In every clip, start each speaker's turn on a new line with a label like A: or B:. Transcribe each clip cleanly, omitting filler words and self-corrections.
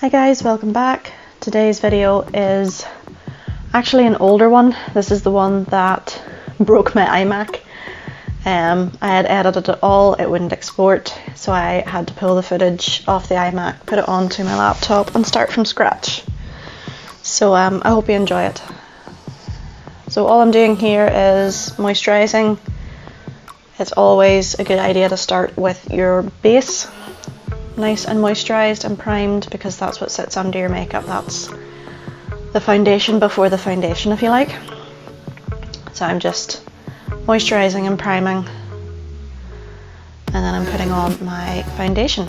A: Hi guys, welcome back. Today's video is actually an older one. This is the one that broke my iMac. I had edited it all, it wouldn't export, so I had to pull the footage off the iMac, put it onto my laptop and start from scratch. So I hope you enjoy it. So all I'm doing here is moisturising. It's always a good idea to start with your base. Nice and moisturised and primed, because that's what sits under your makeup. That's the foundation before the foundation, if you like. So I'm just moisturising and priming, and then I'm putting on my foundation.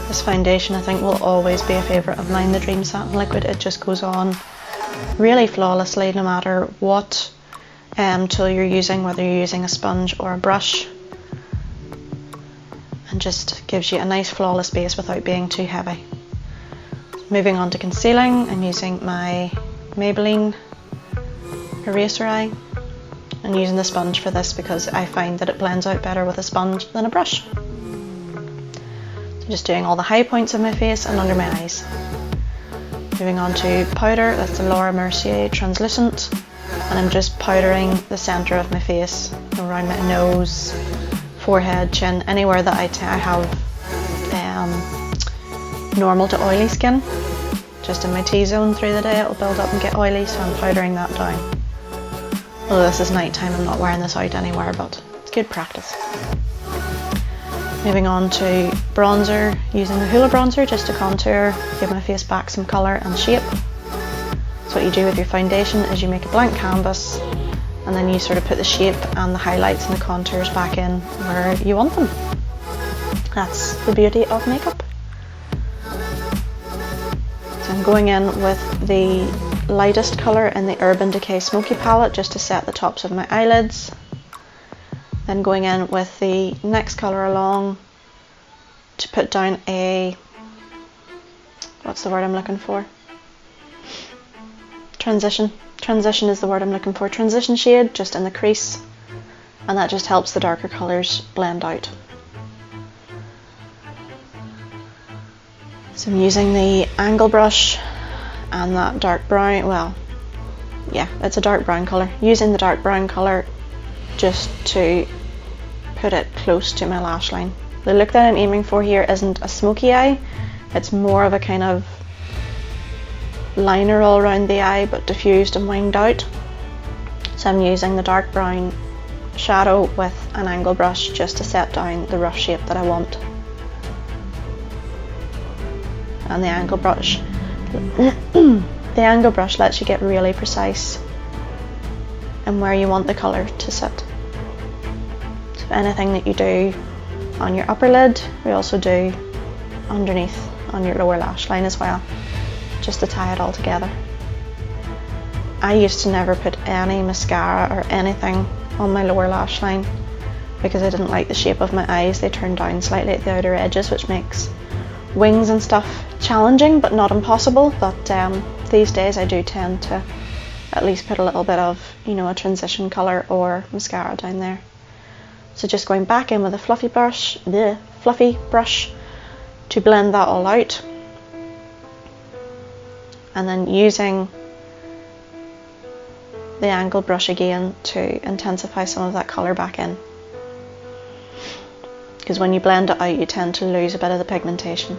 A: This foundation I think will always be a favourite of mine, the Dream Satin Liquid. It just goes on really flawlessly no matter what tool you're using, whether you're using a sponge or a brush, and just gives you a nice flawless base without being too heavy. Moving on to concealing, I'm using my Maybelline Eraser Eye. I'm using the sponge for this because I find that it blends out better with a sponge than a brush. Just doing all the high points of my face and under my eyes. Moving on to powder, that's the Mercier Translucent, and I'm just powdering the centre of my face, around my nose, forehead, chin, anywhere that I have normal to oily skin. Just in my T-zone through the day it'll build up and get oily, so I'm powdering that down. Although this is night time, I'm not wearing this out anywhere, but it's good practice. Moving on to bronzer, using the Hoola Bronzer just to contour, give my face back some colour and shape. So what you do with your foundation is you make a blank canvas, and then you sort of put the shape and the highlights and the contours back in where you want them. That's the beauty of makeup. So I'm going in with the lightest colour in the Urban Decay Smokey palette just to set the tops of my eyelids. Then going in with the next colour along to put down a, what's the word I'm looking for? Transition. Transition is the word I'm looking for. Transition shade just in the crease, and that just helps the darker colours blend out. So I'm using the angle brush and that dark brown, well, yeah, it's a dark brown colour. Using the dark brown colour just to put it close to my lash line. The look that I'm aiming for here isn't a smoky eye, it's more of a kind of liner all around the eye but diffused and winged out. So I'm using the dark brown shadow with an angle brush just to set down the rough shape that I want. And the angle brush lets you get really precise and where you want the colour to sit. So anything that you do on your upper lid, we also do underneath on your lower lash line as well, just to tie it all together. I used to never put any mascara or anything on my lower lash line because I didn't like the shape of my eyes. They turn down slightly at the outer edges, which makes wings and stuff challenging but not impossible. But these days I do tend to at least put a little bit of, you know, a transition colour or mascara down there. So just going back in with a fluffy brush to blend that all out, and then using the angle brush again to intensify some of that colour back in, because when you blend it out you tend to lose a bit of the pigmentation.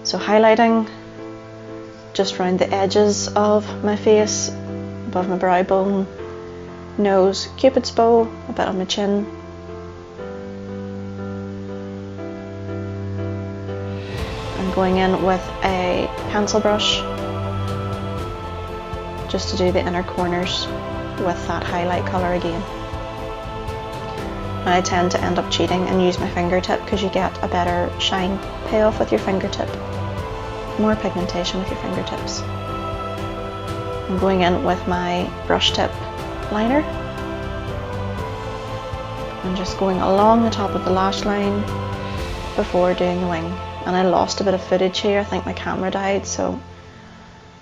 A: So highlighting just around the edges of my face, above my brow bone, nose, cupid's bow, a bit on my chin. I'm going in with a pencil brush just to do the inner corners with that highlight colour again. I tend to end up cheating and use my fingertip because you get a better shine payoff with your fingertip. More pigmentation with your fingertips. I'm going in with my brush tip liner. I'm just going along the top of the lash line, before doing the wing, and I lost a bit of footage here. I think my camera died, so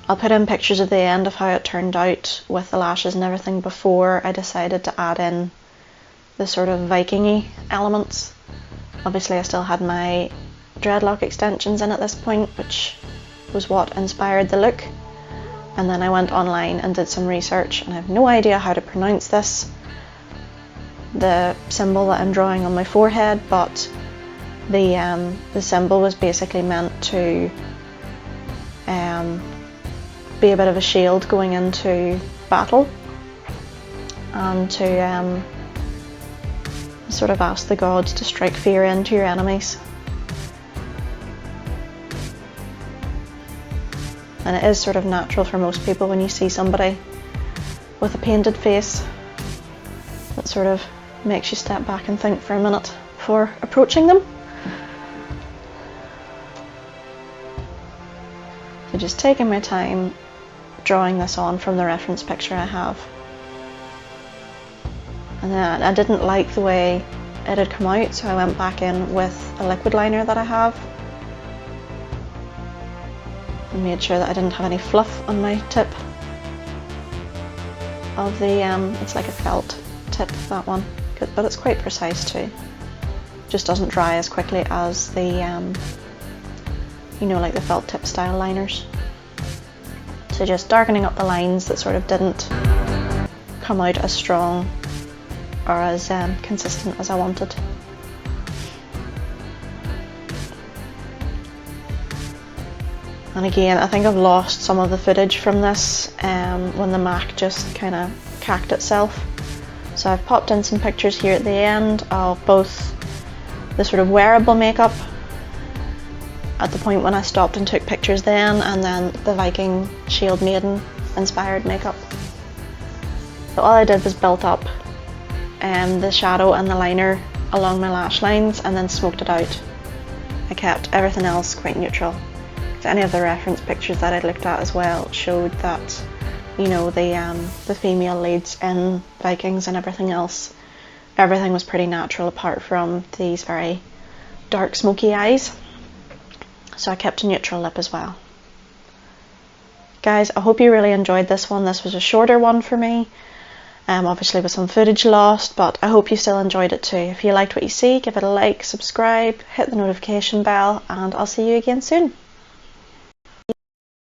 A: I'll put in pictures at the end of how it turned out with the lashes and everything before I decided to add in the sort of Viking-y elements. Obviously I still had my dreadlock extensions in at this point, which was what inspired the look. And then I went online and did some research, and I have no idea how to pronounce this, the symbol that I'm drawing on my forehead, but the symbol was basically meant to be a bit of a shield going into battle, and to sort of ask the gods to strike fear into your enemies. And it is sort of natural for most people when you see somebody with a painted face, that sort of makes you step back and think for a minute before approaching them. So just taking my time drawing this on from the reference picture I have. And then I didn't like the way it had come out, so I went back in with a liquid liner that I have and made sure that I didn't have any fluff on my tip of the, it's like a felt tip, that one, but it's quite precise too. Just doesn't dry as quickly as the, you know, like the felt tip style liners. So just darkening up the lines that sort of didn't come out as strong or as consistent as I wanted. And again, I think I've lost some of the footage from this when the Mac just kind of cacked itself. So I've popped in some pictures here at the end of both the sort of wearable makeup at the point when I stopped and took pictures then, and then the Viking shieldmaiden inspired makeup. So all I did was built up the shadow and the liner along my lash lines and then smoked it out. I kept everything else quite neutral. Any of the reference pictures that I'd looked at as well showed that, you know, the female leads in Vikings and everything else, everything was pretty natural apart from these very dark smoky eyes. So I kept a neutral lip as well. Guys, I hope you really enjoyed this one. This was a shorter one for me, obviously with some footage lost, but I hope you still enjoyed it too. If you liked what you see, give it a like, subscribe, hit the notification bell, and I'll see you again soon.